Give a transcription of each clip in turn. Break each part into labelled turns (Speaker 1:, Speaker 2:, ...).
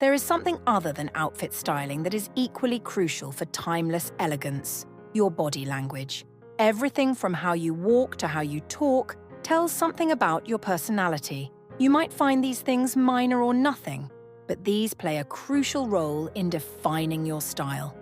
Speaker 1: There is something other than outfit styling that is equally crucial for timeless elegance: your body language. Everything from how you walk to how you talk tells something about your personality. You might find these things minor or nothing, but these play a crucial role in defining your style.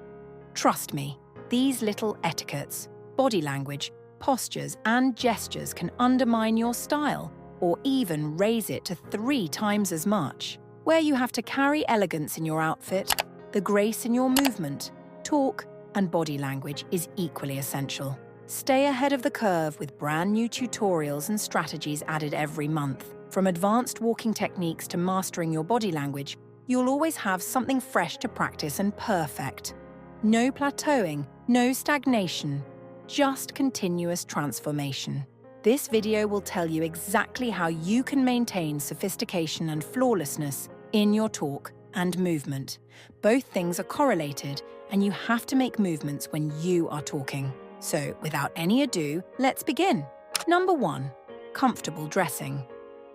Speaker 1: Trust me, these little etiquettes, body language, postures, and gestures can undermine your style, or even raise it to 3 times as much. Where you have to carry elegance in your outfit, the grace in your movement, talk, and body language is equally essential. Stay ahead of the curve with brand new tutorials and strategies added every month. From advanced walking techniques to mastering your body language, you'll always have something fresh to practice and perfect. No plateauing, no stagnation, just continuous transformation. This video will tell you exactly how you can maintain sophistication and flawlessness in your talk and movement. Both things are correlated, and you have to make movements when you are talking. So, without any ado, let's begin. Number 1. Comfortable dressing.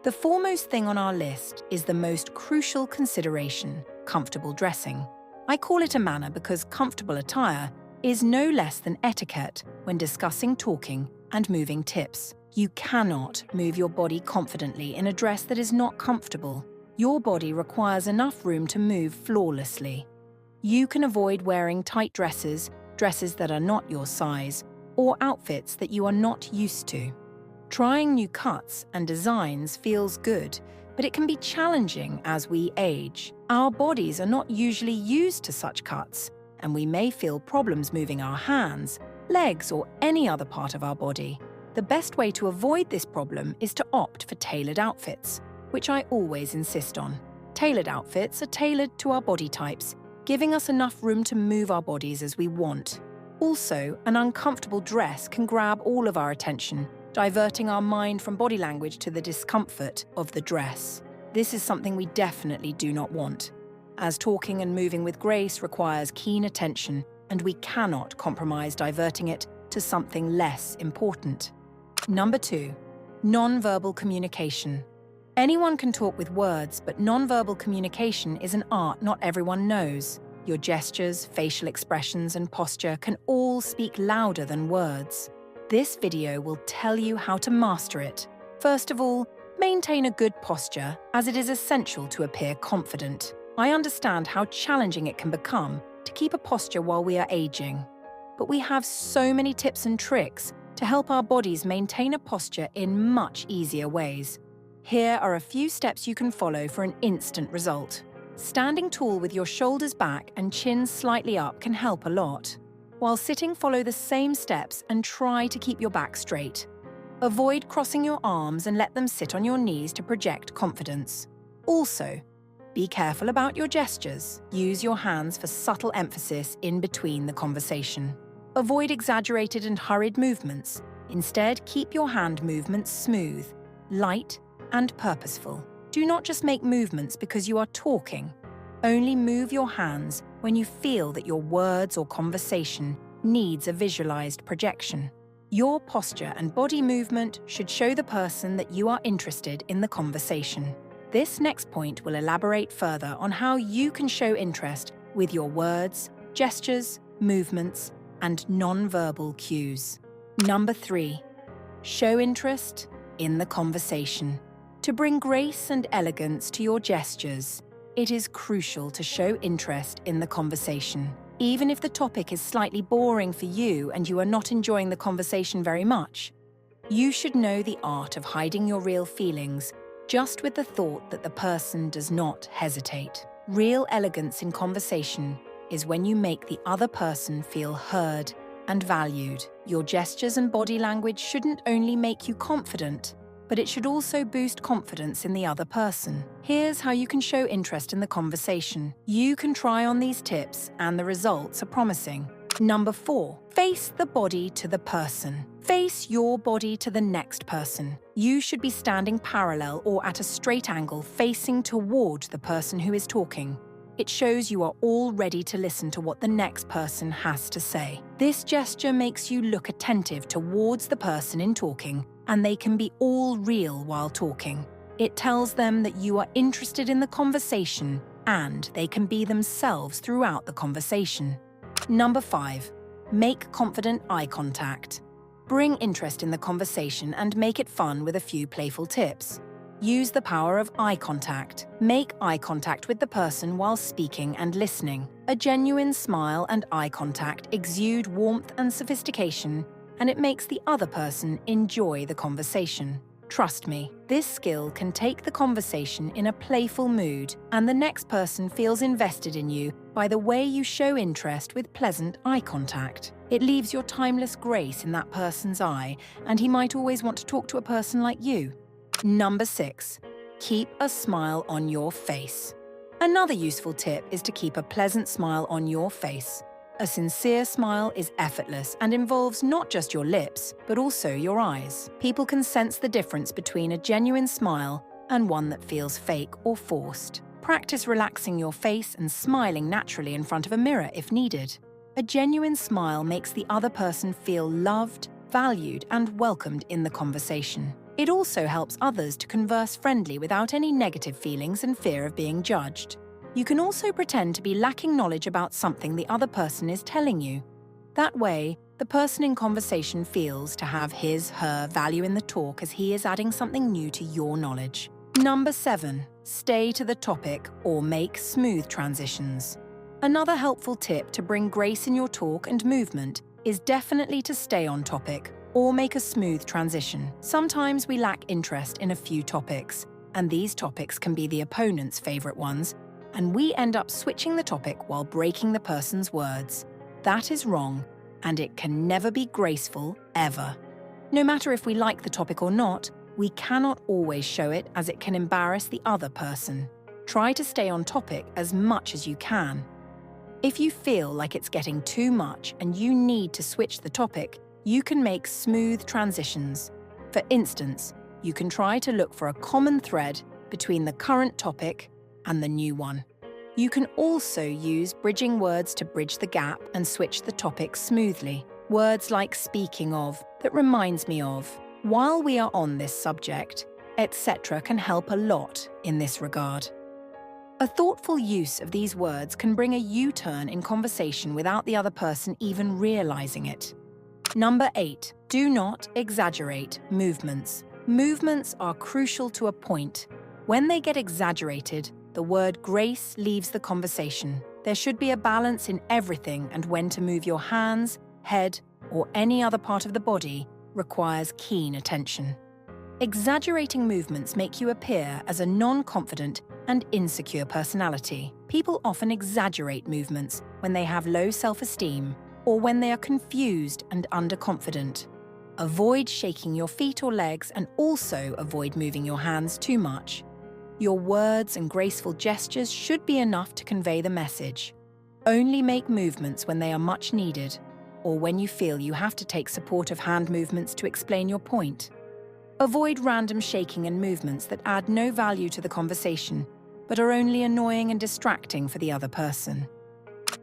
Speaker 1: The foremost thing on our list is the most crucial consideration: comfortable dressing. I call it a manner because comfortable attire is no less than etiquette when discussing talking and moving tips. You cannot move your body confidently in a dress that is not comfortable. Your body requires enough room to move flawlessly. You can avoid wearing tight dresses, dresses that are not your size, or outfits that you are not used to. Trying new cuts and designs feels good, but it can be challenging as we age. Our bodies are not usually used to such cuts, and we may feel problems moving our hands, legs, or any other part of our body. The best way to avoid this problem is to opt for tailored outfits, which I always insist on. Tailored outfits are tailored to our body types, giving us enough room to move our bodies as we want. Also, an uncomfortable dress can grab all of our attention, diverting our mind from body language to the discomfort of the dress. This is something we definitely do not want, as talking and moving with grace requires keen attention, and we cannot compromise diverting it to something less important. Number 2. Nonverbal communication. Anyone can talk with words, but nonverbal communication is an art not everyone knows. Your gestures, facial expressions, and posture can all speak louder than words. This video will tell you how to master it. First of all, maintain a good posture, as it is essential to appear confident. I understand how challenging it can become to keep a posture while we are aging, but we have so many tips and tricks to help our bodies maintain a posture in much easier ways. Here are a few steps you can follow for an instant result. Standing tall with your shoulders back and chin slightly up can help a lot. While sitting, follow the same steps and try to keep your back straight. Avoid crossing your arms and let them sit on your knees to project confidence. Also, be careful about your gestures. Use your hands for subtle emphasis in between the conversation. Avoid exaggerated and hurried movements. Instead, keep your hand movements smooth, light, and purposeful. Do not just make movements because you are talking. Only move your hands when you feel that your words or conversation needs a visualized projection. Your posture and body movement should show the person that you are interested in the conversation. This next point will elaborate further on how you can show interest with your words, gestures, movements, and non-verbal cues. Number 3. Show interest in the conversation. To bring grace and elegance to your gestures, it is crucial to show interest in the conversation. Even if the topic is slightly boring for you and you are not enjoying the conversation very much, you should know the art of hiding your real feelings just with the thought that the person does not hesitate. Real elegance in conversation is when you make the other person feel heard and valued. Your gestures and body language shouldn't only make you confident, but it should also boost confidence in the other person. Here's how you can show interest in the conversation. You can try on these tips and the results are promising. Number 4, face the body to the person. Face your body to the next person. You should be standing parallel or at a straight angle facing toward the person who is talking. It shows you are all ready to listen to what the next person has to say. This gesture makes you look attentive towards the person in talking, and they can be all real while talking. It tells them that you are interested in the conversation and they can be themselves throughout the conversation. Number 5. Make confident eye contact. Bring interest in the conversation and make it fun with a few playful tips. Use the power of eye contact. Make eye contact with the person while speaking and listening. A genuine smile and eye contact exude warmth and sophistication, and it makes the other person enjoy the conversation. Trust me, this skill can take the conversation in a playful mood, and the next person feels invested in you by the way you show interest with pleasant eye contact. It leaves your timeless grace in that person's eye, and he might always want to talk to a person like you. Number 6. Keep a smile on your face. Another useful tip is to keep a pleasant smile on your face. A sincere smile is effortless and involves not just your lips, but also your eyes. People can sense the difference between a genuine smile and one that feels fake or forced. Practice relaxing your face and smiling naturally in front of a mirror if needed. A genuine smile makes the other person feel loved, valued, and welcomed in the conversation. It also helps others to converse friendly without any negative feelings and fear of being judged. You can also pretend to be lacking knowledge about something the other person is telling you. That way, the person in conversation feels to have his/her value in the talk as he is adding something new to your knowledge. Number 7. Stay to the topic or make smooth transitions. Another helpful tip to bring grace in your talk and movement is definitely to stay on topic or make a smooth transition. Sometimes we lack interest in a few topics, and these topics can be the opponent's favorite ones, and we end up switching the topic while breaking the person's words. That is wrong, and it can never be graceful, ever. No matter if we like the topic or not, we cannot always show it as it can embarrass the other person. Try to stay on topic as much as you can. If you feel like it's getting too much and you need to switch the topic, you can make smooth transitions. For instance, you can try to look for a common thread between the current topic and the new one. You can also use bridging words to bridge the gap and switch the topic smoothly. Words like speaking of, that reminds me of, while we are on this subject, etc. can help a lot in this regard. A thoughtful use of these words can bring a U-turn in conversation without the other person even realizing it. Number 8. Do not exaggerate movements. Movements are crucial to a point. When they get exaggerated, the word grace leaves the conversation. There should be a balance in everything, and when to move your hands, head, or any other part of the body requires keen attention. Exaggerating movements make you appear as a non-confident and insecure personality. People often exaggerate movements when they have low self-esteem or when they are confused and underconfident. Avoid shaking your feet or legs, and also avoid moving your hands too much. Your words and graceful gestures should be enough to convey the message. Only make movements when they are much needed, or when you feel you have to take supportive hand movements to explain your point. Avoid random shaking and movements that add no value to the conversation, but are only annoying and distracting for the other person.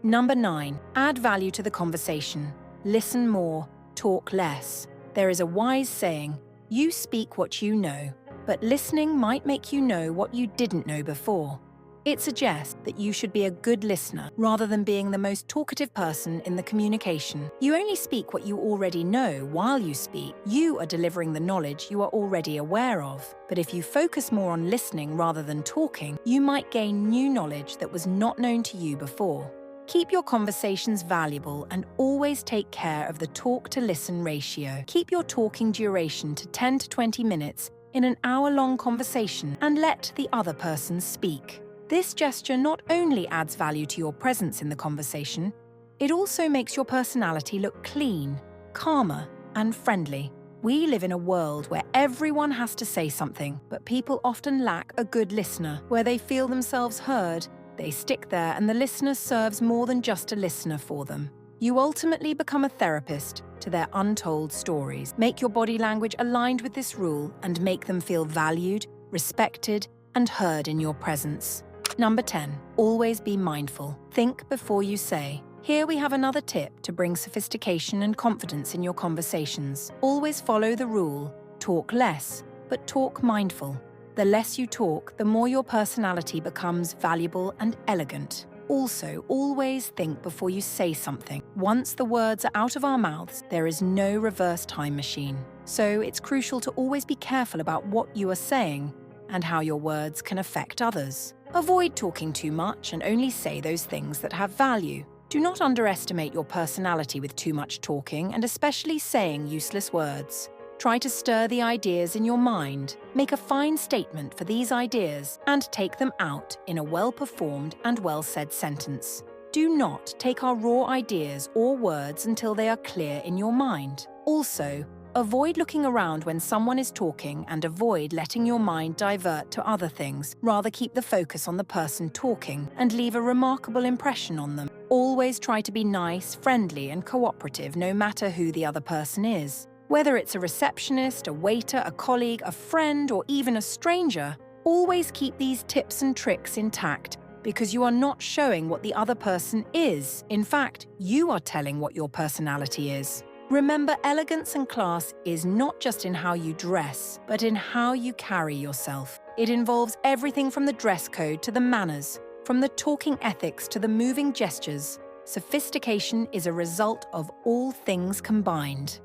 Speaker 1: Number 9. Add value to the conversation. Listen more, talk less. There is a wise saying, you speak what you know, but listening might make you know what you didn't know before. It suggests that you should be a good listener rather than being the most talkative person in the communication. You only speak what you already know while you speak. You are delivering the knowledge you are already aware of. But if you focus more on listening rather than talking, you might gain new knowledge that was not known to you before. Keep your conversations valuable and always take care of the talk-to-listen ratio. Keep your talking duration to 10 to 20 minutes in an hour-long conversation and let the other person speak. This gesture not only adds value to your presence in the conversation, it also makes your personality look clean, calmer, and friendly. We live in a world where everyone has to say something, but people often lack a good listener. Where they feel themselves heard, they stick there, and the listener serves more than just a listener for them. You ultimately become a therapist to their untold stories. Make your body language aligned with this rule and make them feel valued, respected, and heard in your presence. Number 10. Always be mindful. Think before you say. Here we have another tip to bring sophistication and confidence in your conversations. Always follow the rule, talk less, but talk mindful. The less you talk, the more your personality becomes valuable and elegant. Also, always think before you say something. Once the words are out of our mouths, there is no reverse time machine. So it's crucial to always be careful about what you are saying and how your words can affect others. Avoid talking too much and only say those things that have value. Do not underestimate your personality with too much talking and especially saying useless words. Try to stir the ideas in your mind, make a fine statement for these ideas, and take them out in a well-performed and well-said sentence. Do not take our raw ideas or words until they are clear in your mind. Also, avoid looking around when someone is talking and avoid letting your mind divert to other things. Rather keep the focus on the person talking and leave a remarkable impression on them. Always try to be nice, friendly, and cooperative no matter who the other person is. Whether it's a receptionist, a waiter, a colleague, a friend, or even a stranger, always keep these tips and tricks intact because you are not showing what the other person is. In fact, you are telling what your personality is. Remember, elegance and class is not just in how you dress, but in how you carry yourself. It involves everything from the dress code to the manners, from the talking ethics to the moving gestures. Sophistication is a result of all things combined.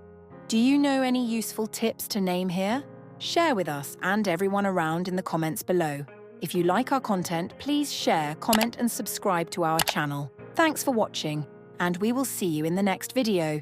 Speaker 1: Do you know any useful tips to name here? Share with us and everyone around in the comments below. If you like our content, please share, comment, and subscribe to our channel. Thanks for watching, and we will see you in the next video.